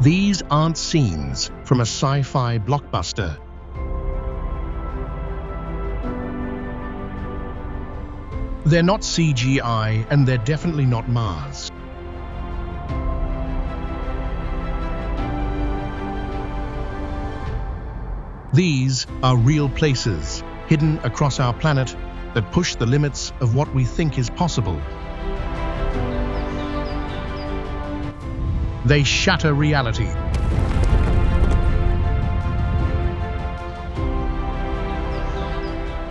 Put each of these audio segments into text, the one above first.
These aren't scenes from a sci-fi blockbuster. They're not CGI, and they're definitely not Mars. These are real places, hidden across our planet, that push the limits of what we think is possible. They shatter reality.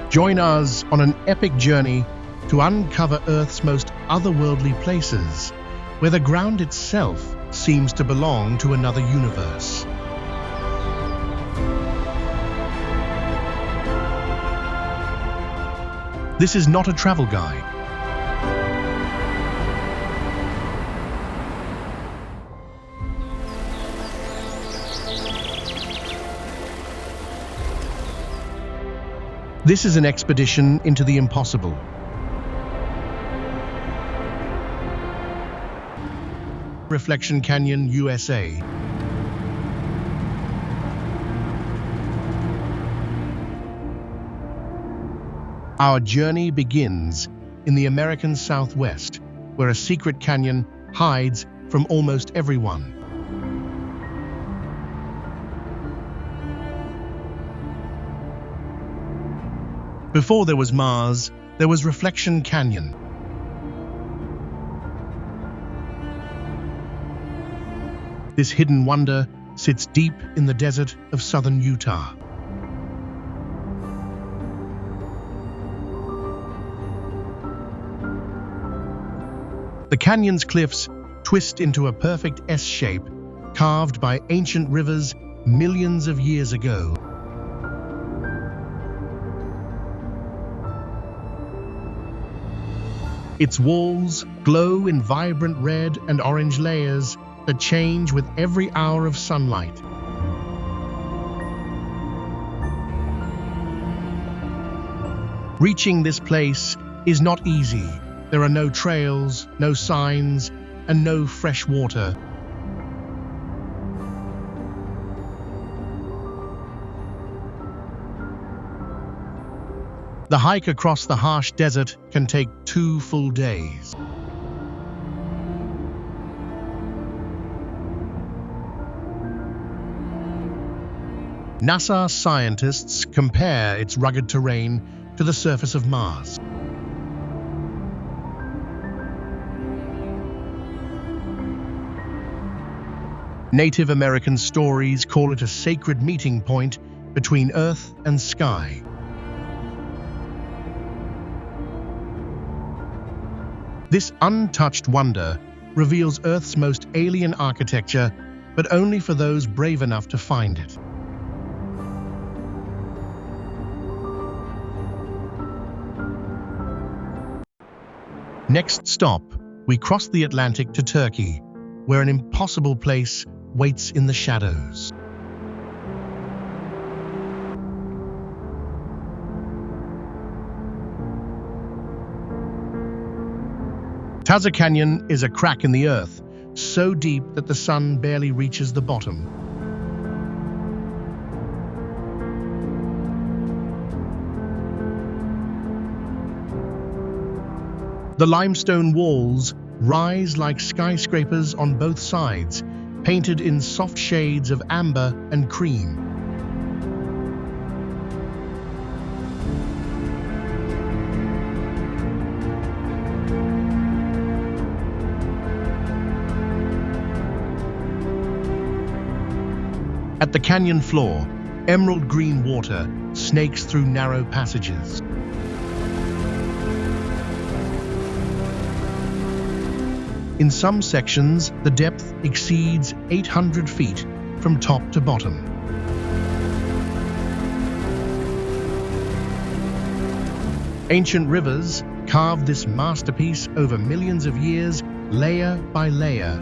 Join us on an epic journey to uncover Earth's most otherworldly places, where the ground itself seems to belong to another universe. This is not a travel guide. This is an expedition into the impossible. Reflection Canyon, USA. Our journey begins in the American Southwest, where a secret canyon hides from almost everyone. Before there was Mars, there was Reflection Canyon. This hidden wonder sits deep in the desert of southern Utah. The canyon's cliffs twist into a perfect S shape, carved by ancient rivers millions of years ago. Its walls glow in vibrant red and orange layers that change with every hour of sunlight. Reaching this place is not easy. There are no trails, no signs, and no fresh water. The hike across the harsh desert can take 2 full days. NASA scientists compare its rugged terrain to the surface of Mars. Native American stories call it a sacred meeting point between Earth and sky. This untouched wonder reveals Earth's most alien architecture, but only for those brave enough to find it. Next stop, we cross the Atlantic to Turkey, where an impossible place waits in the shadows. Taza Canyon is a crack in the earth, so deep that the sun barely reaches the bottom. The limestone walls rise like skyscrapers on both sides, painted in soft shades of amber and cream. At the canyon floor, emerald green water snakes through narrow passages. In some sections, the depth exceeds 800 feet from top to bottom. Ancient rivers carved this masterpiece over millions of years, layer by layer.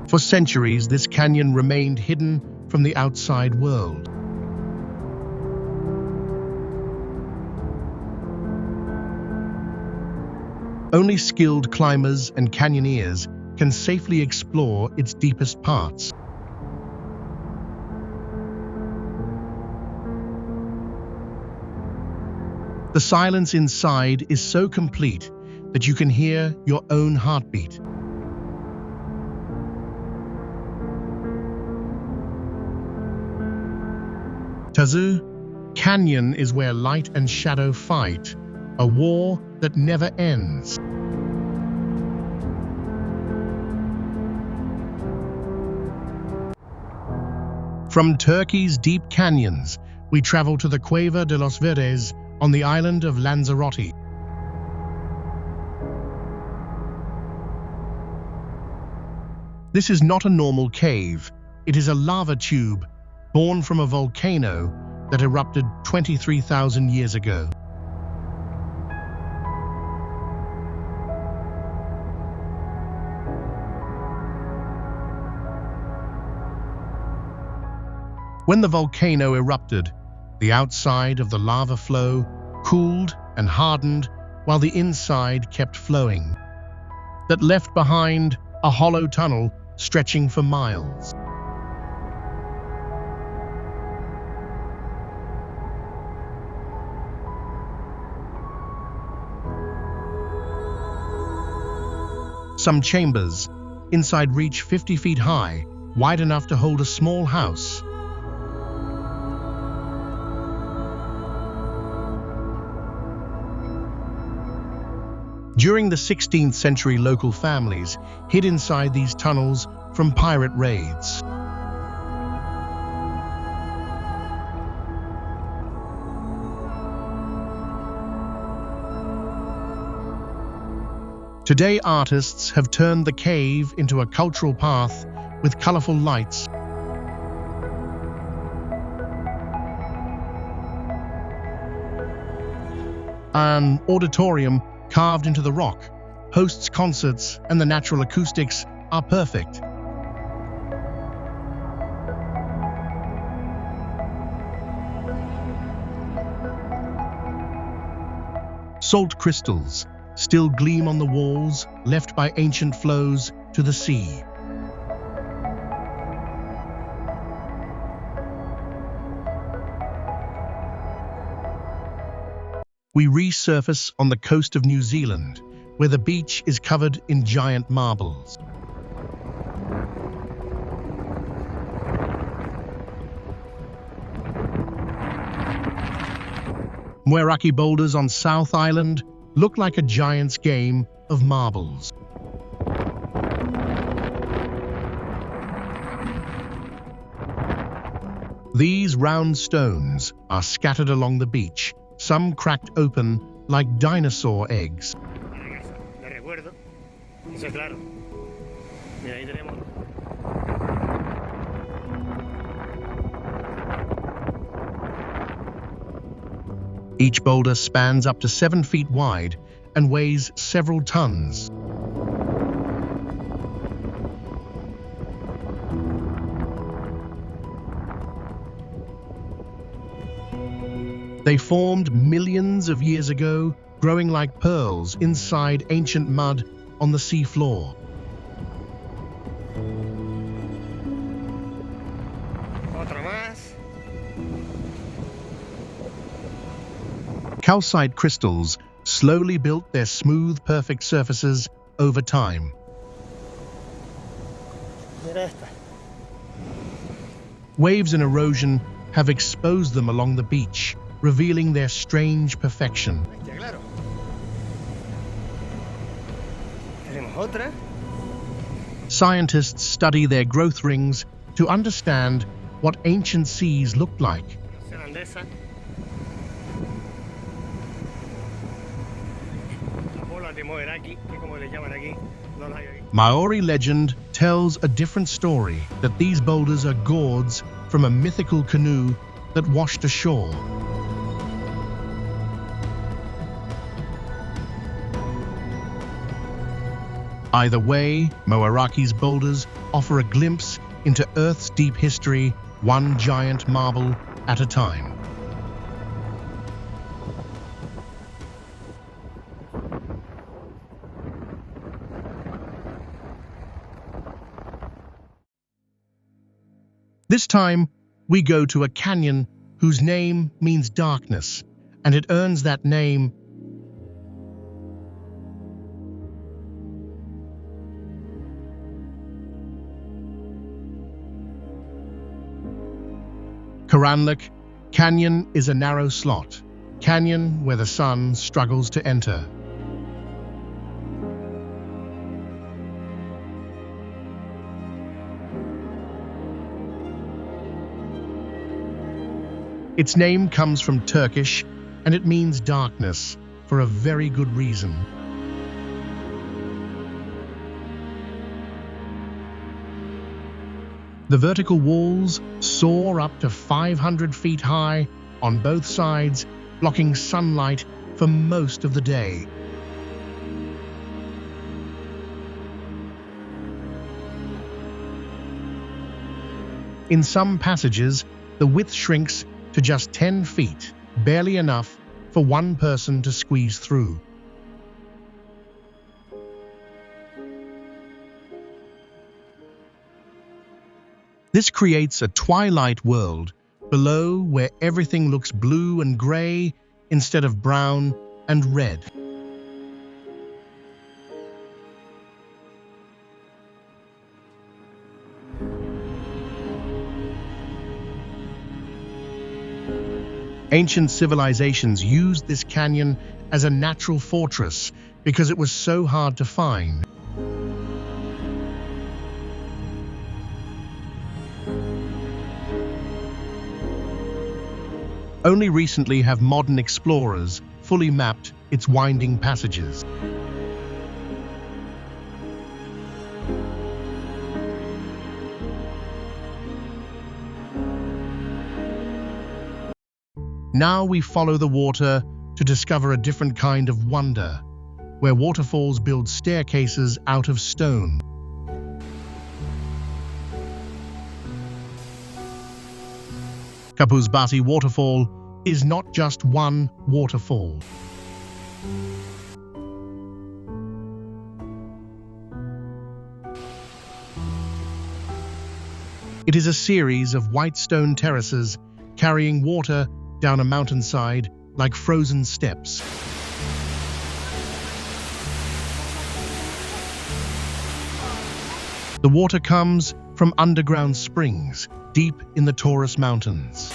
For centuries, this canyon remained hidden from the outside world. Only skilled climbers and canyoneers can safely explore its deepest parts. The silence inside is so complete that you can hear your own heartbeat. Tazu Canyon is where light and shadow fight, a war that never ends. From Turkey's deep canyons, we travel to the Cueva de los Verdes on the island of Lanzarote. This is not a normal cave. It is a lava tube born from a volcano that erupted 23,000 years ago. When the volcano erupted, the outside of the lava flow cooled and hardened while the inside kept flowing. That left behind a hollow tunnel stretching for miles. Some chambers inside reach 50 feet high, wide enough to hold a small house. During the 16th century, local families hid inside these tunnels from pirate raids. Today, artists have turned the cave into a cultural path with colorful lights. An auditorium carved into the rock hosts concerts, and the natural acoustics are perfect. Salt crystals still gleam on the walls, left by ancient flows to the sea. We resurface on the coast of New Zealand, where the beach is covered in giant marbles. Moeraki boulders on South Island look like a giant's game of marbles. These round stones are scattered along the beach, some cracked open like dinosaur eggs. Each boulder spans up to 7 feet wide and weighs several tons. They formed millions of years ago, growing like pearls inside ancient mud on the sea floor. Calcite crystals slowly built their smooth, perfect surfaces over time. Waves and erosion have exposed them along the beach, revealing their strange perfection. Scientists study their growth rings to understand what ancient seas looked like. Maori legend tells a different story, that these boulders are gourds from a mythical canoe that washed ashore. Either way, Moeraki's boulders offer a glimpse into Earth's deep history, one giant marble at a time. This time, we go to a canyon whose name means darkness, and it earns that name. Karanlik Canyon is a narrow slot, canyon where the sun struggles to enter. Its name comes from Turkish, and it means darkness, for a very good reason. The vertical walls soar up to 500 feet high on both sides, blocking sunlight for most of the day. In some passages, the width shrinks to just 10 feet, barely enough for one person to squeeze through. This creates a twilight world below where everything looks blue and gray instead of brown and red. Ancient civilizations used this canyon as a natural fortress because it was so hard to find. Only recently have modern explorers fully mapped its winding passages. Now we follow the water to discover a different kind of wonder, where waterfalls build staircases out of stone. Kapuzbati waterfall is not just one waterfall. It is a series of white stone terraces carrying water down a mountainside like frozen steps. The water comes from underground springs deep in the Taurus Mountains.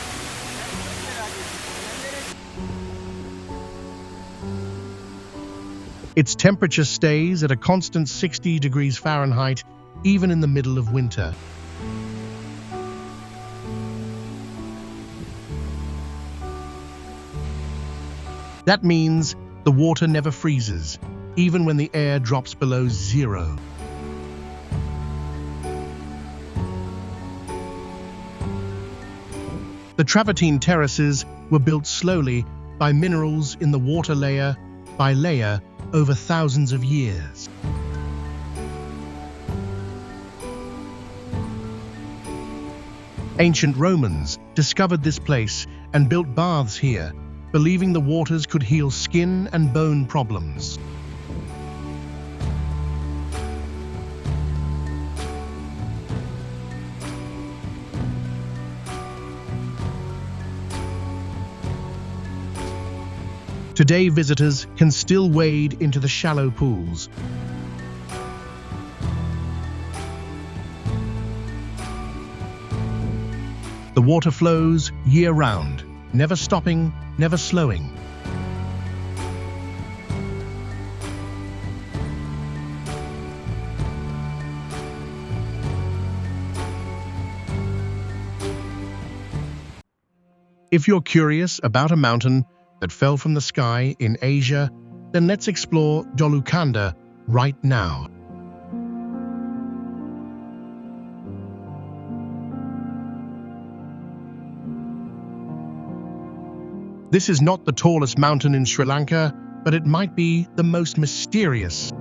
Its temperature stays at a constant 60 degrees Fahrenheit, even in the middle of winter. That means the water never freezes, even when the air drops below zero. The travertine terraces were built slowly by minerals in the water layer by layer over thousands of years. Ancient Romans discovered this place and built baths here, believing the waters could heal skin and bone problems. Today, visitors can still wade into the shallow pools. The water flows year-round, never stopping, never slowing. If you're curious about a mountain that fell from the sky in Asia, then let's explore Dolukanda right now. This is not the tallest mountain in Sri Lanka, but it might be the most mysterious.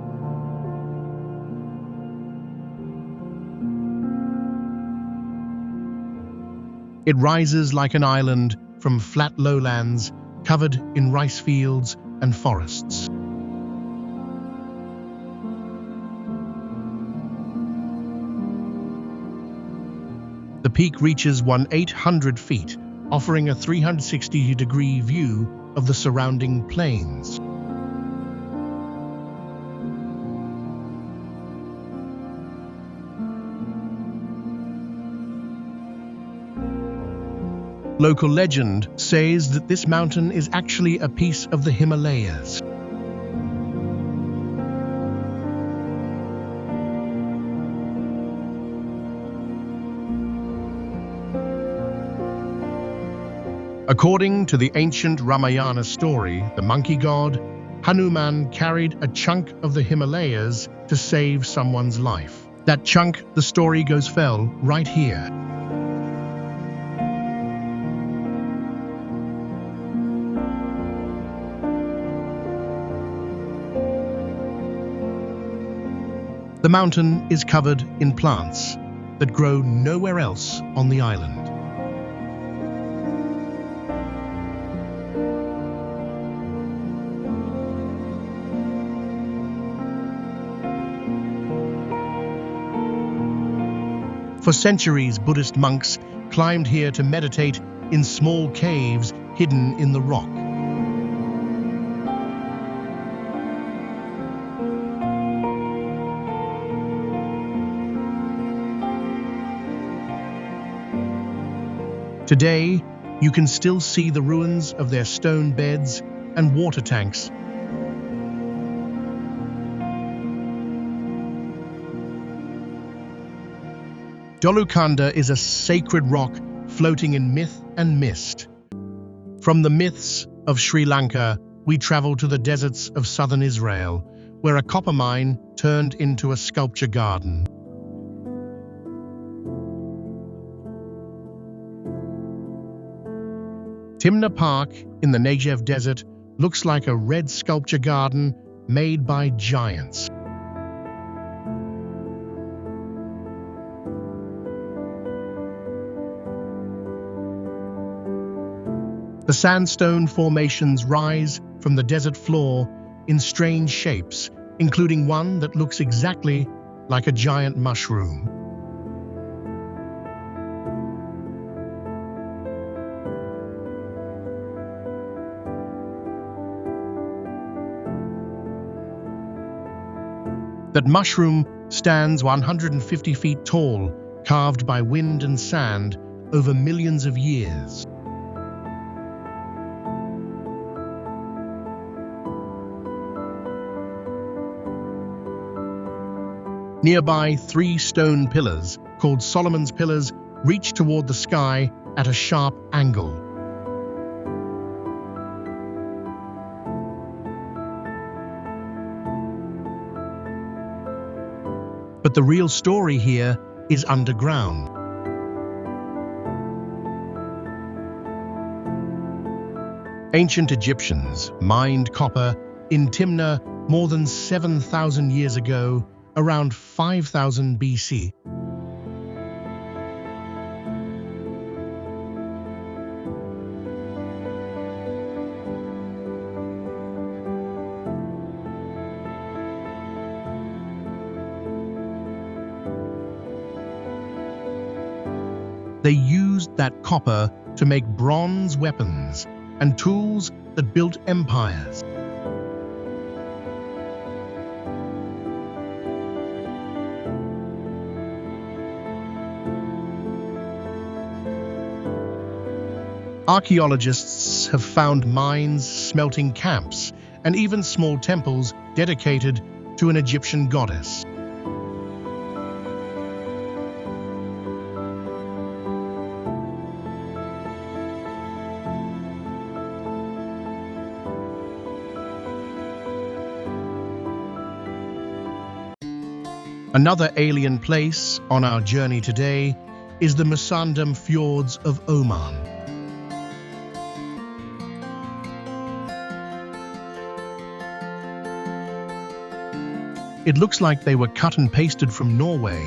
It rises like an island from flat lowlands covered in rice fields and forests. The peak reaches 1,800 feet, offering a 360-degree view of the surrounding plains. Local legend says that this mountain is actually a piece of the Himalayas. According to the ancient Ramayana story, the monkey god, Hanuman carried a chunk of the Himalayas to save someone's life. That chunk, the story goes, fell right here. The mountain is covered in plants that grow nowhere else on the island. For centuries, Buddhist monks climbed here to meditate in small caves hidden in the rock. Today, you can still see the ruins of their stone beds and water tanks. Dolukanda is a sacred rock floating in myth and mist. From the myths of Sri Lanka, we travel to the deserts of southern Israel, where a copper mine turned into a sculpture garden. Timna Park in the Negev Desert looks like a red sculpture garden made by giants. The sandstone formations rise from the desert floor in strange shapes, including one that looks exactly like a giant mushroom. That mushroom stands 150 feet tall, carved by wind and sand over millions of years. Nearby, 3 stone pillars, called Solomon's Pillars, reach toward the sky at a sharp angle. But the real story here is underground. Ancient Egyptians mined copper in Timna more than 7,000 years ago, around 5000 BC. They used that copper to make bronze weapons and tools that built empires. Archaeologists have found mines, smelting camps, and even small temples dedicated to an Egyptian goddess. Another alien place on our journey today is the Musandam fjords of Oman. It looks like they were cut and pasted from Norway.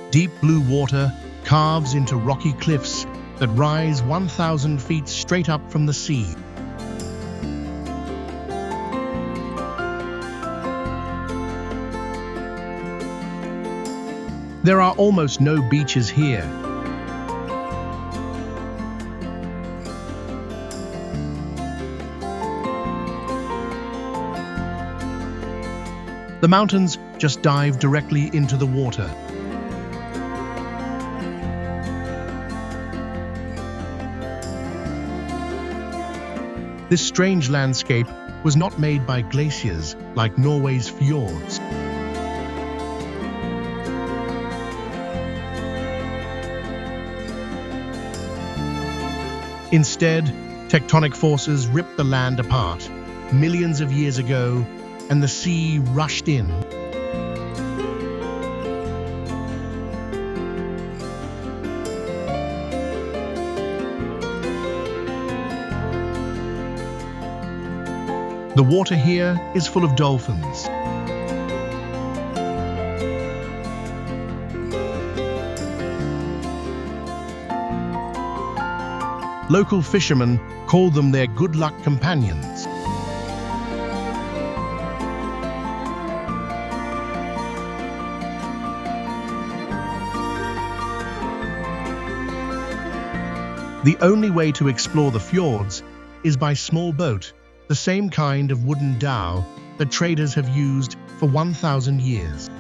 Deep blue water carves into rocky cliffs that rise 1,000 feet straight up from the sea. There are almost no beaches here. The mountains just dive directly into the water. This strange landscape was not made by glaciers like Norway's fjords. Instead, tectonic forces ripped the land apart millions of years ago, and the sea rushed in. The water here is full of dolphins. Local fishermen call them their good luck companions. The only way to explore the fjords is by small boat, the same kind of wooden dhow that traders have used for 1,000 years.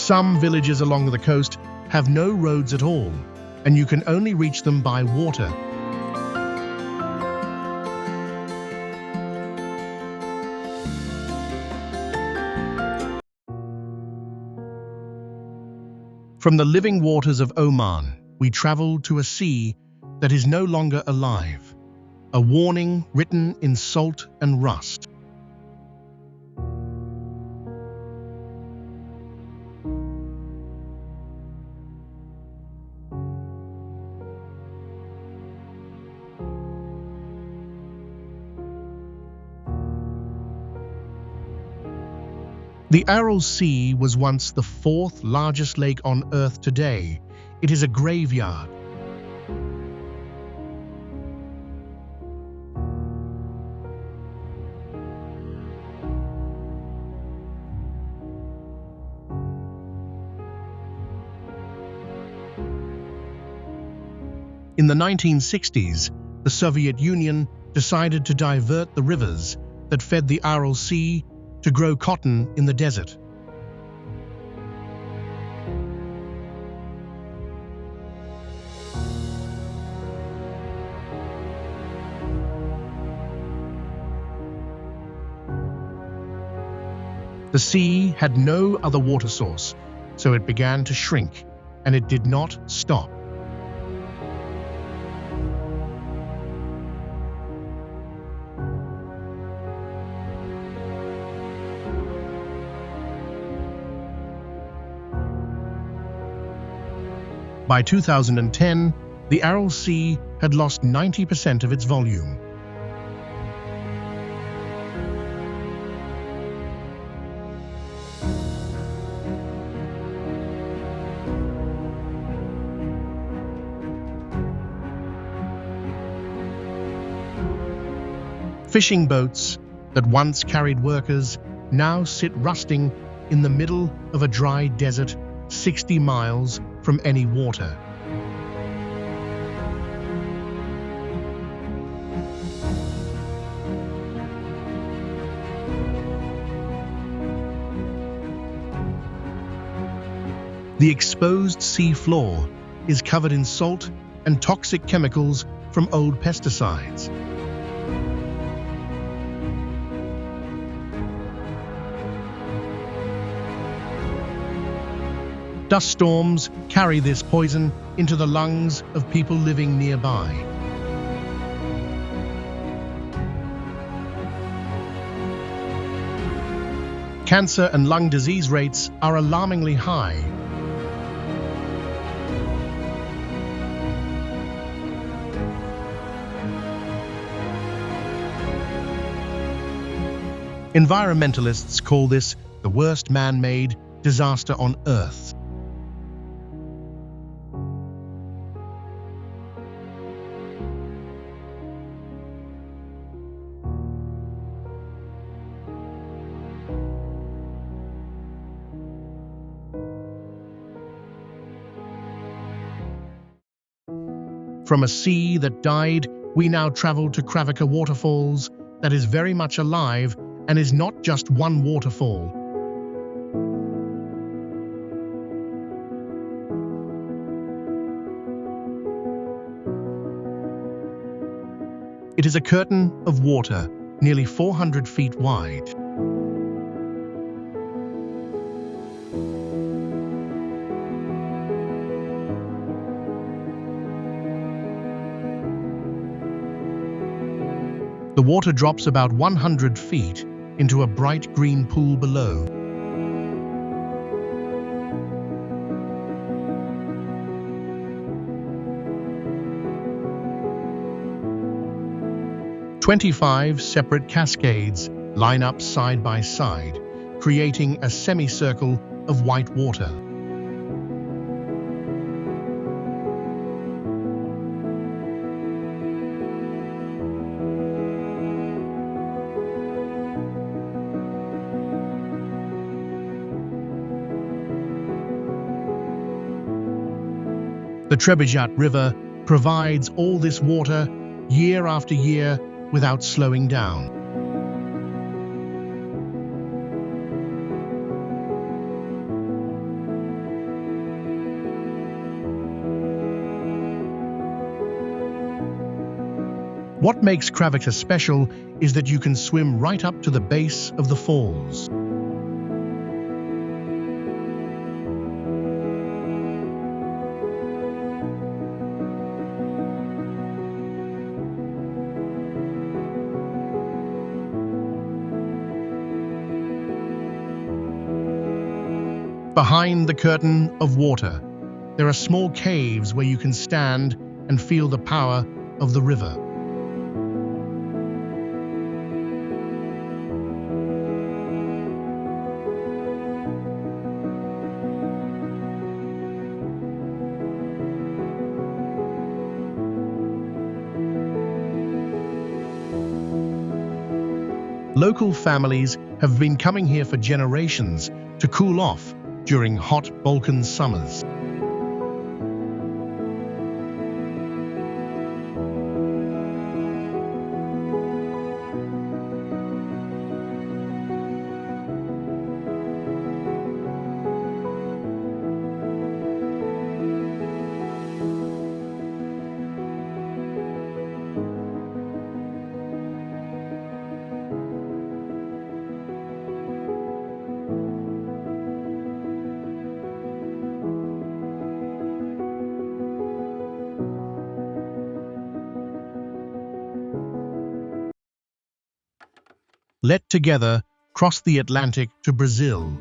Some villages along the coast have no roads at all, and you can only reach them by water. From the living waters of Oman, we travel to a sea that is no longer alive, a warning written in salt and rust. The Aral Sea was once the fourth largest lake on Earth today. It is a graveyard. In the 1960s, the Soviet Union decided to divert the rivers that fed the Aral Sea to grow cotton in the desert. The sea had no other water source, so it began to shrink, and it did not stop. By 2010, the Aral Sea had lost 90% of its volume. Fishing boats that once carried workers now sit rusting in the middle of a dry desert 60 miles from any water. The exposed sea floor is covered in salt and toxic chemicals from old pesticides. Dust storms carry this poison into the lungs of people living nearby. Cancer and lung disease rates are alarmingly high. Environmentalists call this the worst man-made disaster on Earth. From a sea that died, we now travel to Kravica Waterfalls that is very much alive and is not just one waterfall. It is a curtain of water, nearly 400 feet wide. The water drops about 100 feet into a bright green pool below. "25 separate cascades line up side by side, creating a semicircle of white water. The Trebujat River provides all this water year after year without slowing down. What makes Kravica special is that you can swim right up to the base of the falls. Behind the curtain of water, there are small caves where you can stand and feel the power of the river. Local families have been coming here for generations to cool off during hot Balkan summers. Let together cross the Atlantic to Brazil,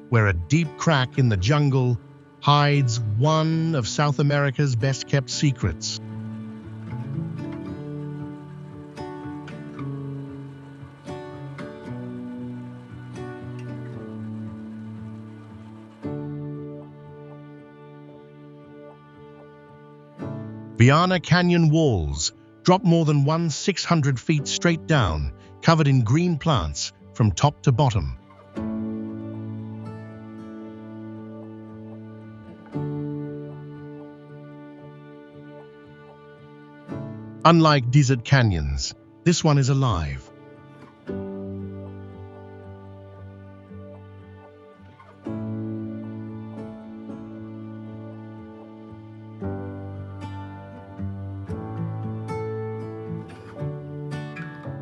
where a deep crack in the jungle hides one of South America's best-kept secrets. Viana Canyon walls drop more than 600 feet straight down, covered in green plants from top to bottom. Unlike desert canyons, this one is alive.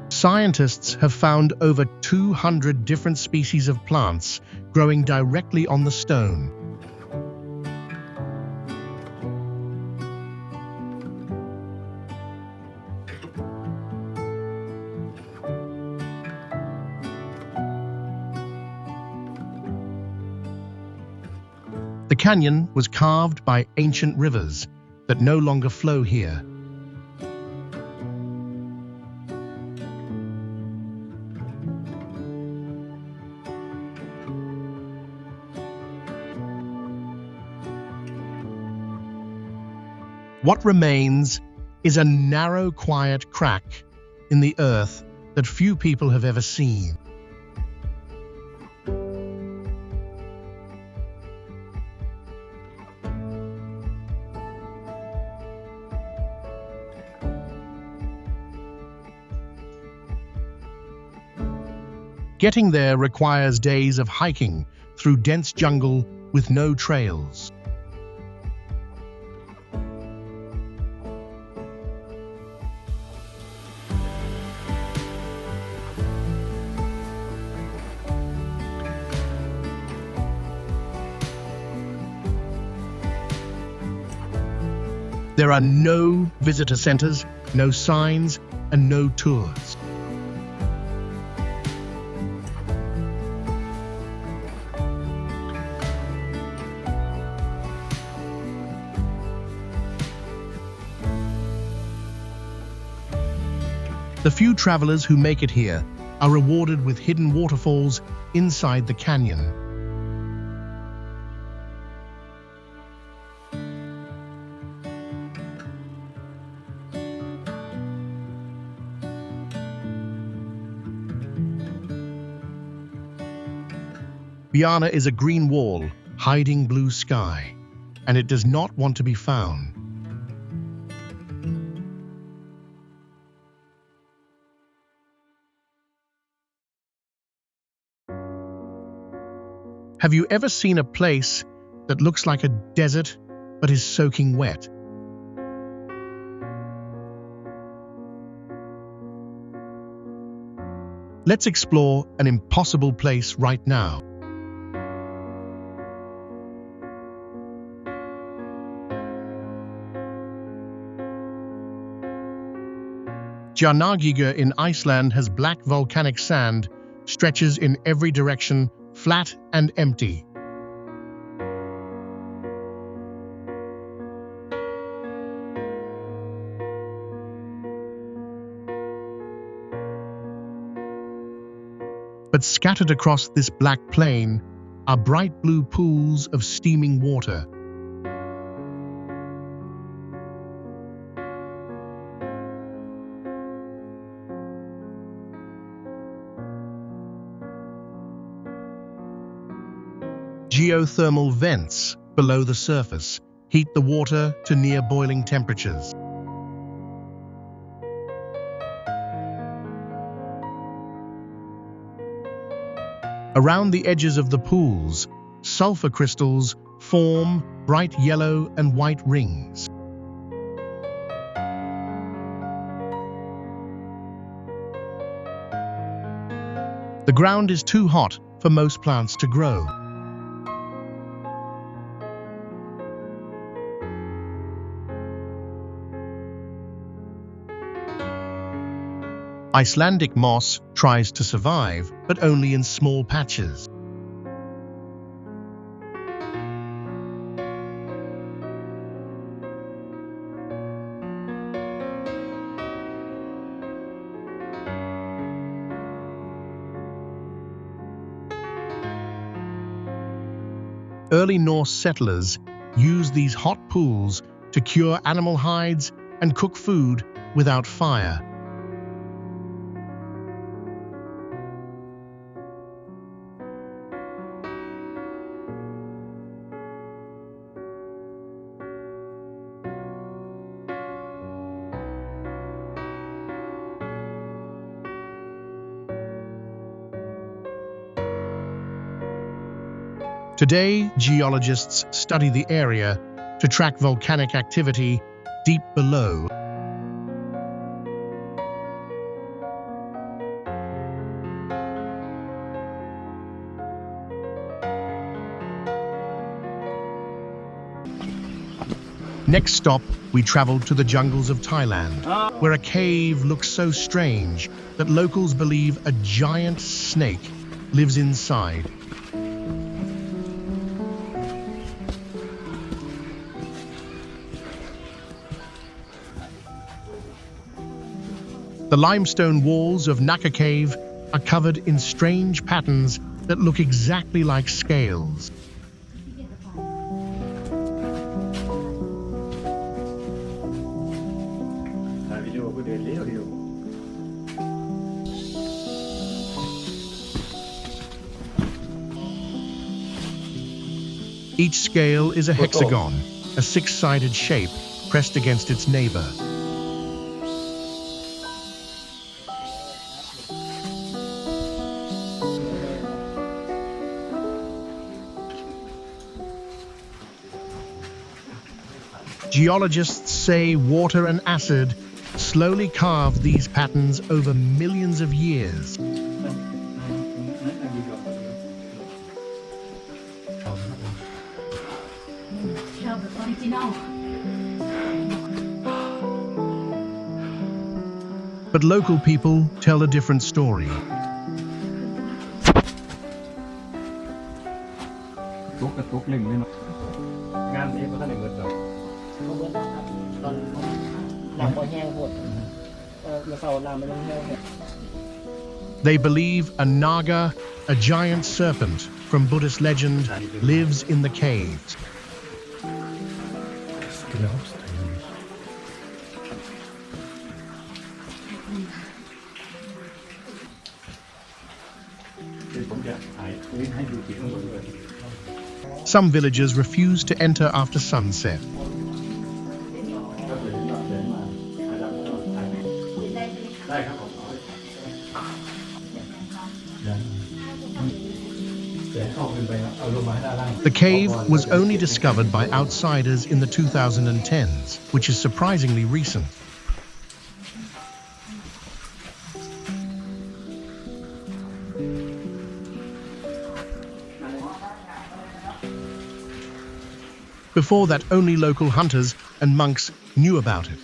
Scientists have found over 200 different species of plants growing directly on the stone. The canyon was carved by ancient rivers that no longer flow here. What remains is a narrow, quiet crack in the earth that few people have ever seen. Getting there requires days of hiking through dense jungle with no trails. There are no visitor centers, no signs, and no tours. The few travelers who make it here are rewarded with hidden waterfalls inside the canyon. Biana is a green wall, hiding blue sky, and it does not want to be found. Have you ever seen a place that looks like a desert but is soaking wet? Let's explore an impossible place right now. Geothermal in Iceland has black volcanic sand, stretches in every direction, flat and empty. But scattered across this black plain are bright blue pools of steaming water. Geothermal vents below the surface heat the water to near boiling temperatures. Around the edges of the pools, sulfur crystals form bright yellow and white rings. The ground is too hot for most plants to grow. Icelandic moss tries to survive, but only in small patches. Early Norse settlers used these hot pools to cure animal hides and cook food without fire. Today, geologists study the area to track volcanic activity deep below. Next stop, we traveled to the jungles of Thailand, where a cave looks so strange that locals believe a giant snake lives inside. The limestone walls of Naka Cave are covered in strange patterns that look exactly like scales. Each scale is a hexagon, a six-sided shape pressed against its neighbor. Geologists say water and acid slowly carved these patterns over millions of years. But local people tell a different story. They believe a naga, a giant serpent from Buddhist legend, lives in the caves. Some villagers refuse to enter after sunset. The cave was only discovered by outsiders in the 2010s, which is surprisingly recent. Before that, only local hunters and monks knew about it.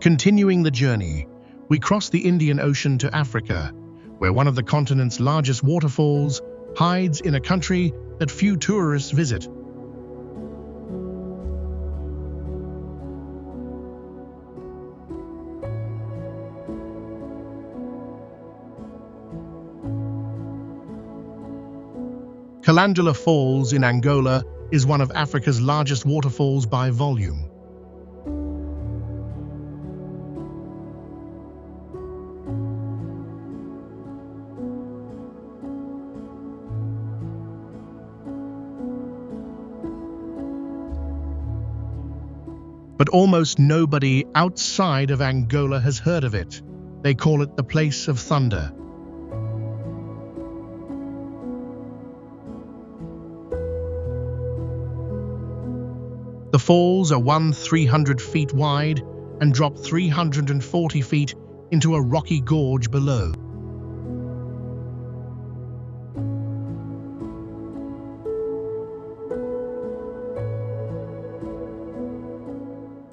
Continuing the journey, we cross the Indian Ocean to Africa, where one of the continent's largest waterfalls hides in a country that few tourists visit. Calandula Falls in Angola is one of Africa's largest waterfalls by volume. But almost nobody outside of Angola has heard of it. They call it the Place of Thunder. The falls are 300 feet wide and drop 340 feet into a rocky gorge below.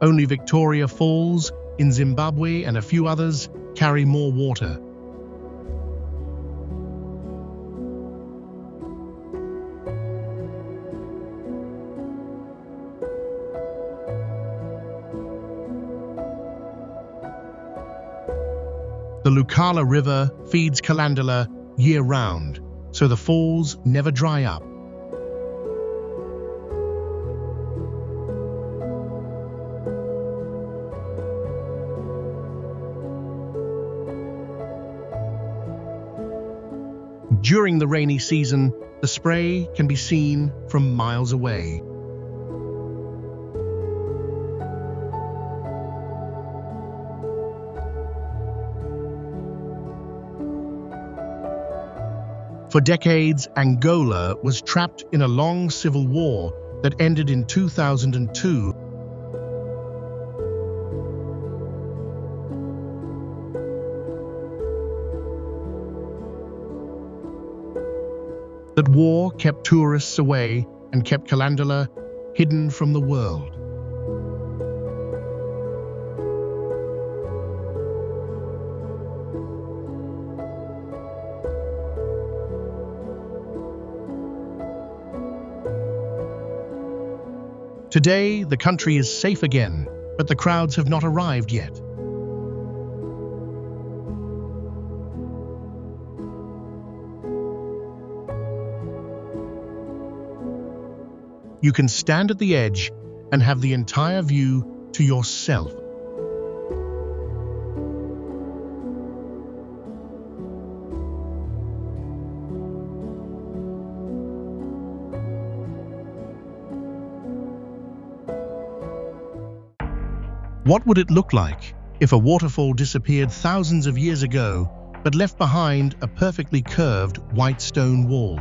Only Victoria Falls in Zimbabwe and a few others carry more water. The Lucala River feeds Calandula year-round, so the falls never dry up. During the rainy season, the spray can be seen from miles away. For decades, Angola was trapped in a long civil war that ended in 2002. That war kept tourists away and kept Calandula hidden from the world. Today, the country is safe again, but the crowds have not arrived yet. You can stand at the edge and have the entire view to yourself. What would it look like if a waterfall disappeared thousands of years ago but left behind a perfectly curved white stone wall?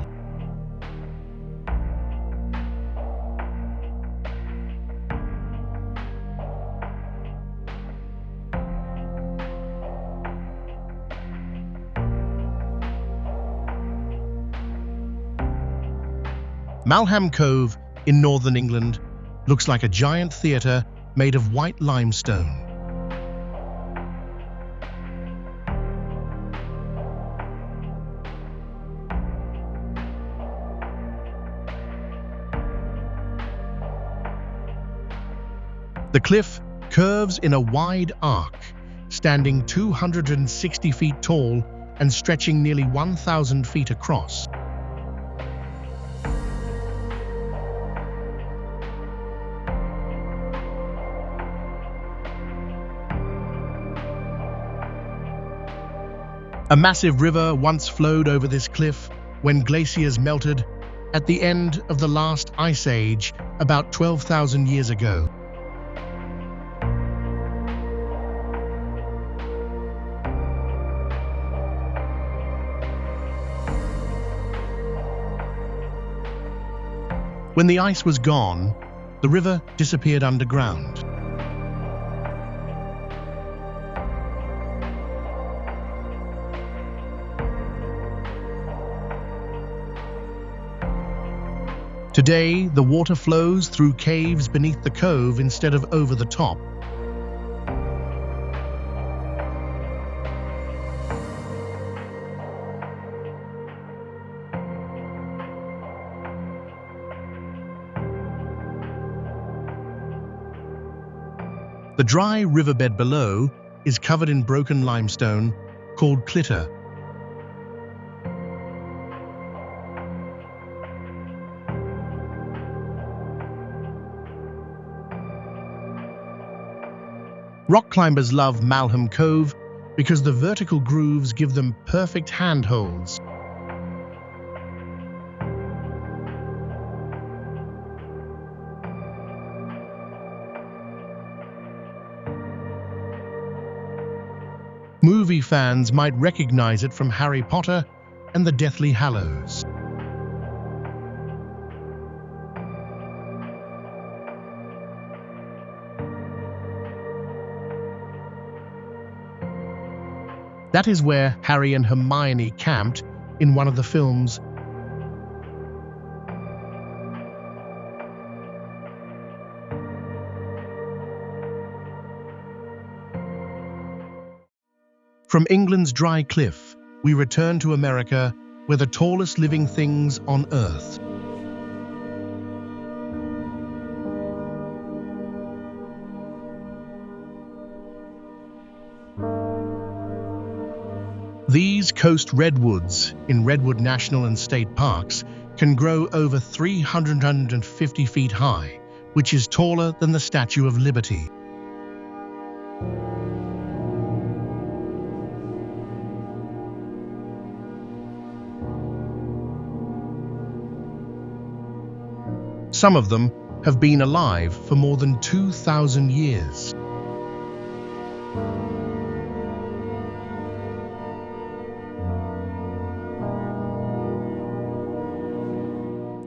Malham Cove in northern England looks like a giant theatre made of white limestone. The cliff curves in a wide arc, standing 260 feet tall and stretching nearly 1,000 feet across. A massive river once flowed over this cliff when glaciers melted at the end of the last ice age about 12,000 years ago. When the ice was gone, the river disappeared underground. Today, the water flows through caves beneath the cove instead of over the top. The dry riverbed below is covered in broken limestone called clitter. Rock climbers love Malham Cove because the vertical grooves give them perfect handholds. Movie fans might recognize it from Harry Potter and the Deathly Hallows. That is where Harry and Hermione camped in one of the films. From England's dry cliff, we return to America, where the tallest living things on Earth. These coast redwoods in Redwood National and State Parks can grow over 350 feet high, which is taller than the Statue of Liberty. Some of them have been alive for more than 2,000 years.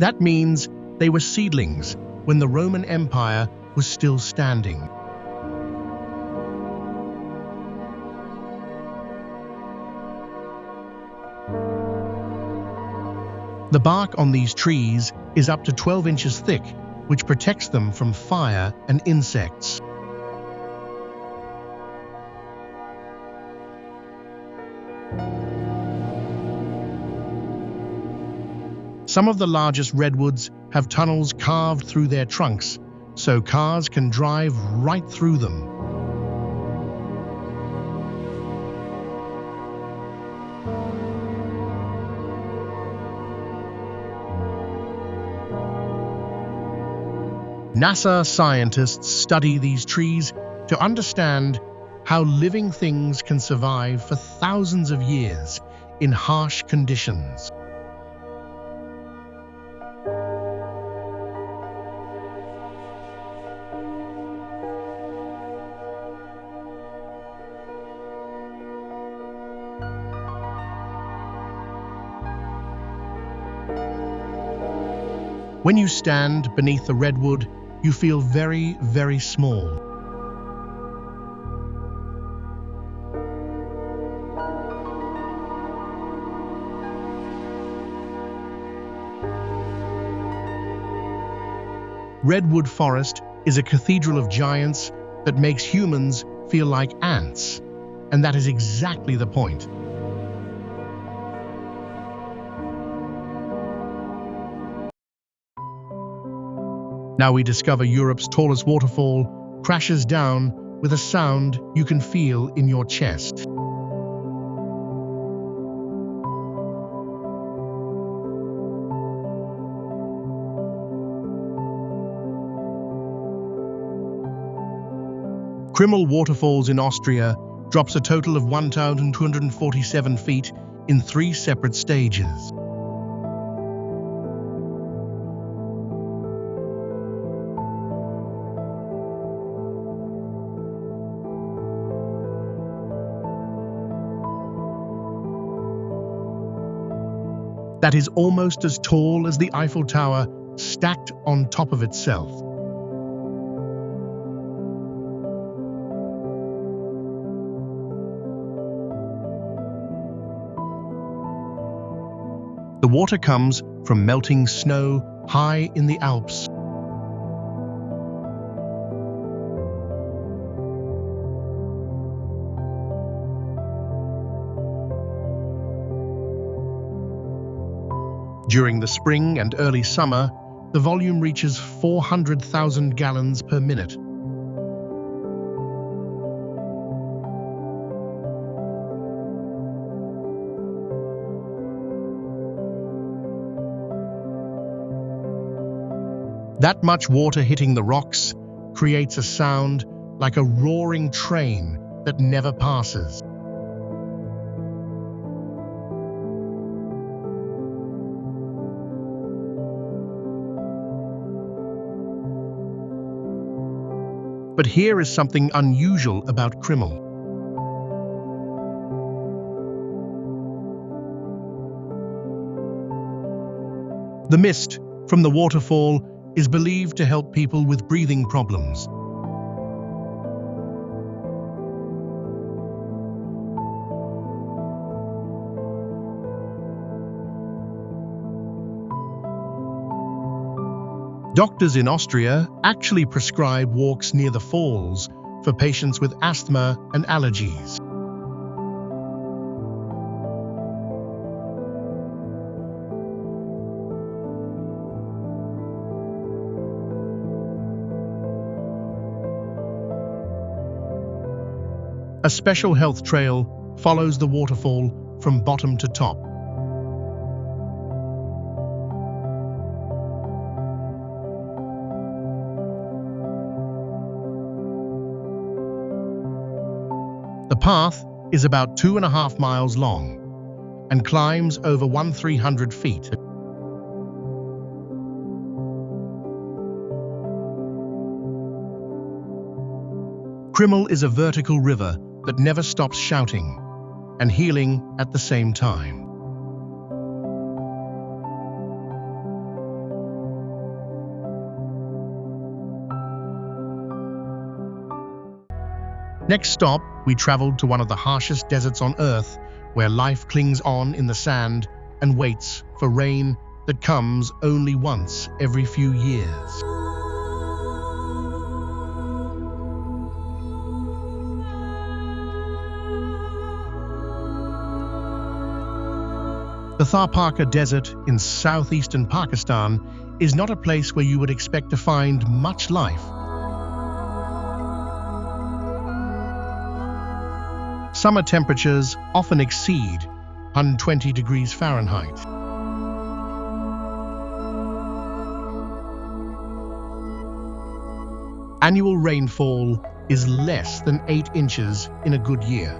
That means they were seedlings when the Roman Empire was still standing. The bark on these trees is up to 12 inches thick, which protects them from fire and insects. Some of the largest redwoods have tunnels carved through their trunks, so cars can drive right through them. NASA scientists study these trees to understand how living things can survive for thousands of years in harsh conditions. When you stand beneath the redwood, you feel very, very small. Redwood Forest is a cathedral of giants that makes humans feel like ants, and that is exactly the point. Now we discover Europe's tallest waterfall crashes down with a sound you can feel in your chest. Krimmel Waterfalls in Austria drops a total of 1,247 feet in 3 separate stages. That is almost as tall as the Eiffel Tower stacked on top of itself. The water comes from melting snow high in the Alps. During the spring and early summer, the volume reaches 400,000 gallons per minute. That much water hitting the rocks creates a sound like a roaring train that never passes. But here is something unusual about Krimmel. The mist from the waterfall is believed to help people with breathing problems. Doctors in Austria actually prescribe walks near the falls for patients with asthma and allergies. A special health trail follows the waterfall from bottom to top. The path is about 2.5 miles long and climbs over 1,300 feet. Krimmel is a vertical river that never stops shouting and healing at the same time. Next stop, we traveled to one of the harshest deserts on Earth, where life clings on in the sand and waits for rain that comes only once every few years. The Tharparkar Desert in southeastern Pakistan is not a place where you would expect to find much life. Summer temperatures often exceed 120 degrees Fahrenheit. Annual rainfall is less than 8 inches in a good year.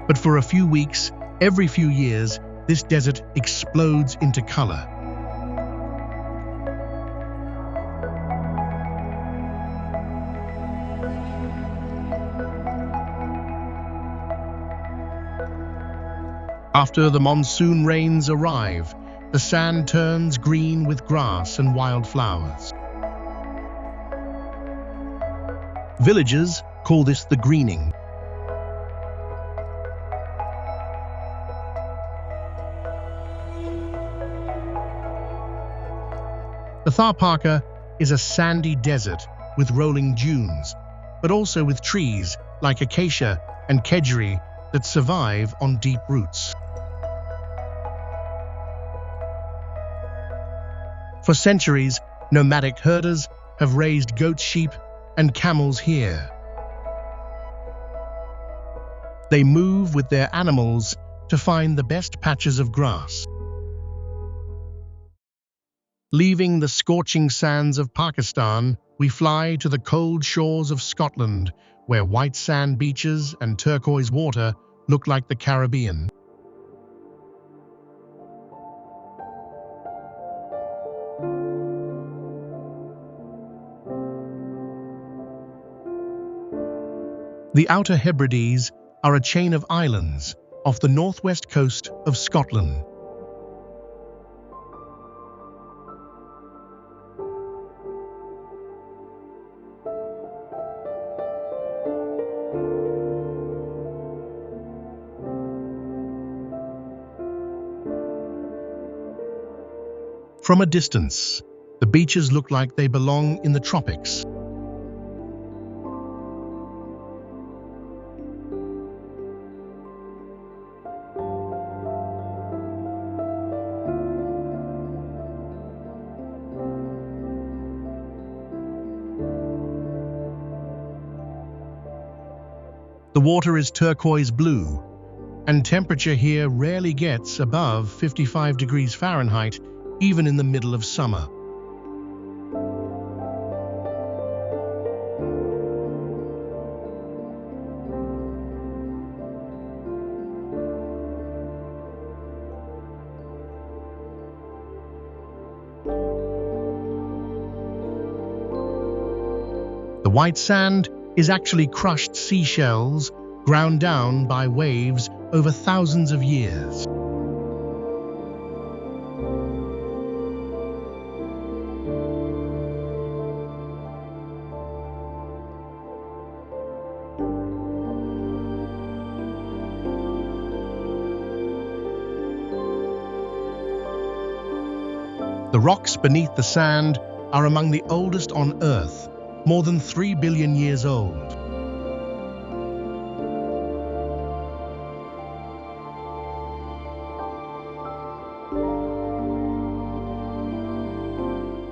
But for a few weeks, every few years, this desert explodes into color. After the monsoon rains arrive, the sand turns green with grass and wildflowers. Villagers call this the greening. The Tharparker is a sandy desert with rolling dunes, but also with trees like acacia and kedgeree that survive on deep roots. For centuries, nomadic herders have raised goat, sheep, and camels here. They move with their animals to find the best patches of grass. Leaving the scorching sands of Pakistan, we fly to the cold shores of Scotland, where white sand beaches and turquoise water look like the Caribbean. The Outer Hebrides are a chain of islands off the northwest coast of Scotland. From a distance, the beaches look like they belong in the tropics. The water is turquoise blue, and temperature here rarely gets above 55 degrees Fahrenheit, even in the middle of summer. The white sand is actually crushed seashells ground down by waves over thousands of years. The rocks beneath the sand are among the oldest on Earth, more than 3 billion years old.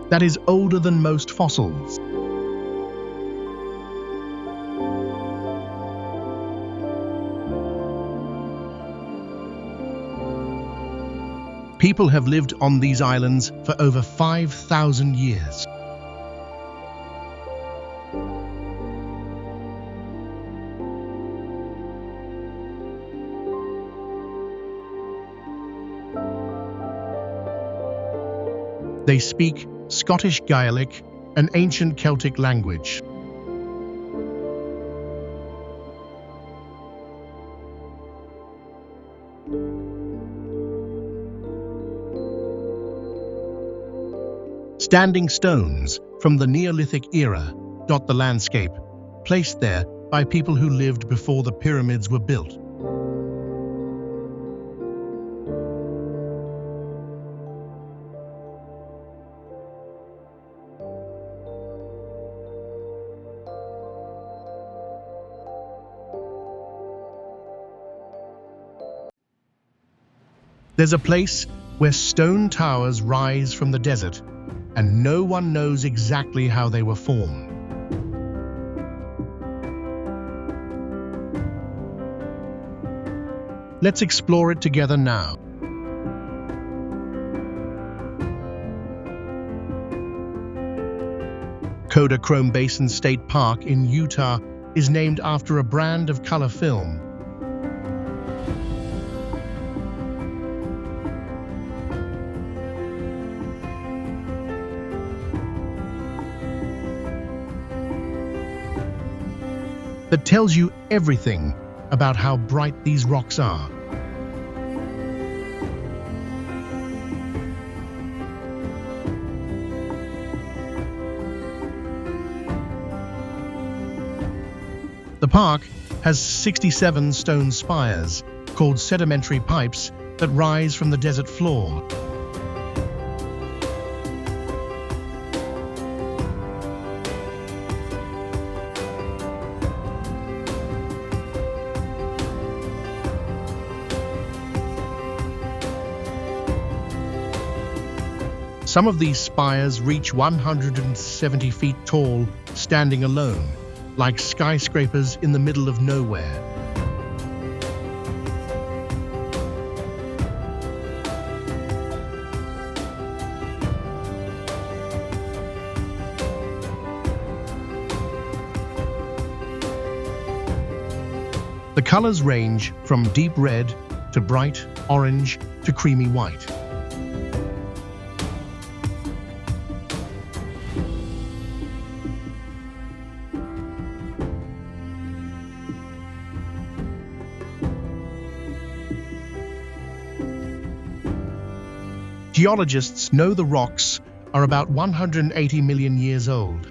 That is older than most fossils. People have lived on these islands for over 5,000 years. They speak Scottish Gaelic, an ancient Celtic language. Standing stones from the Neolithic era dot the landscape, placed there by people who lived before the pyramids were built. There's a place where stone towers rise from the desert, and no one knows exactly how they were formed. Let's explore it together now. Kodachrome Basin State Park in Utah is named after a brand of color film. That tells you everything about how bright these rocks are. The park has 67 stone spires, called sedimentary pipes, that rise from the desert floor. Some of these spires reach 170 feet tall, standing alone, like skyscrapers in the middle of nowhere. The colors range from deep red to bright orange to creamy white. Geologists know the rocks are about 180 million years old.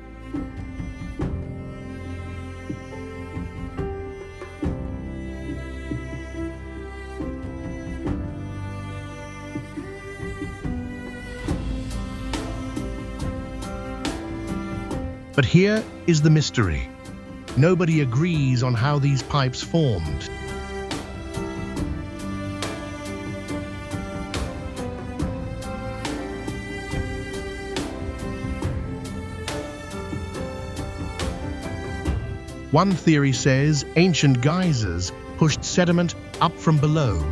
But here is the mystery. Nobody agrees on how these pipes formed. One theory says ancient geysers pushed sediment up from below.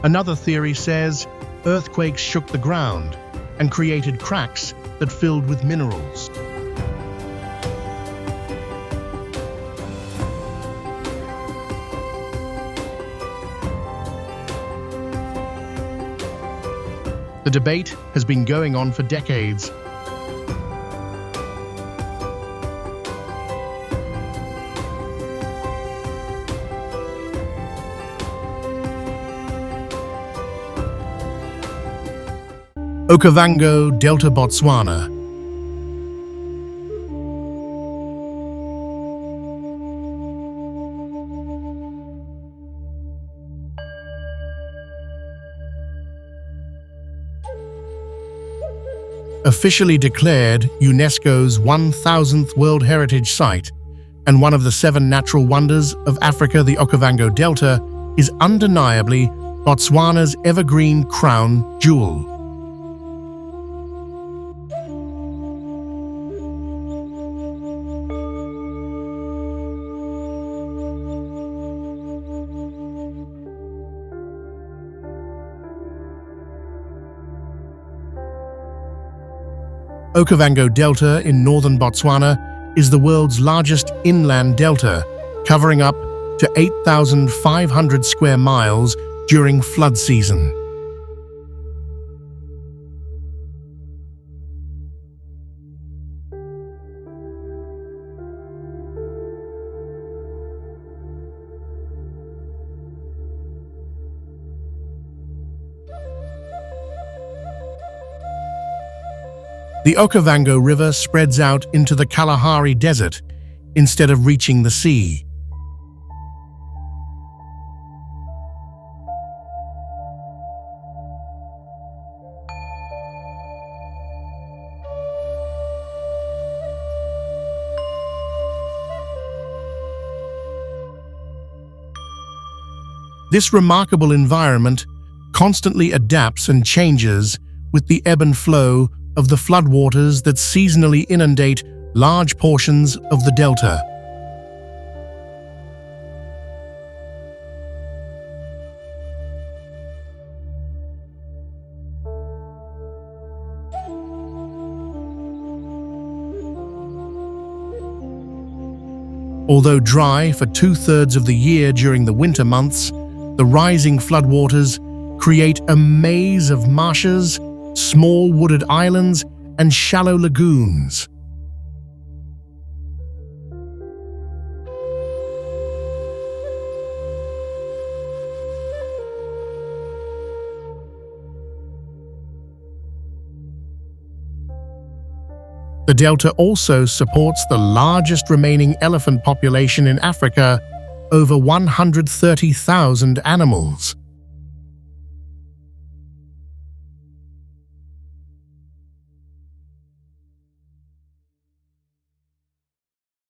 Another theory says earthquakes shook the ground and created cracks that filled with minerals. The debate has been going on for decades. Okavango, Delta, Botswana. Officially declared UNESCO's 1000th World Heritage Site and one of the 7 natural wonders of Africa, the Okavango Delta is undeniably Botswana's evergreen crown jewel. Okavango Delta in northern Botswana is the world's largest inland delta, covering up to 8,500 square miles during flood season. The Okavango River spreads out into the Kalahari Desert instead of reaching the sea. This remarkable environment constantly adapts and changes with the ebb and flow of the floodwaters that seasonally inundate large portions of the delta. Although dry for 2/3 of the year during the winter months, the rising floodwaters create a maze of marshes, small wooded islands, and shallow lagoons. The delta also supports the largest remaining elephant population in Africa, over 130,000 animals.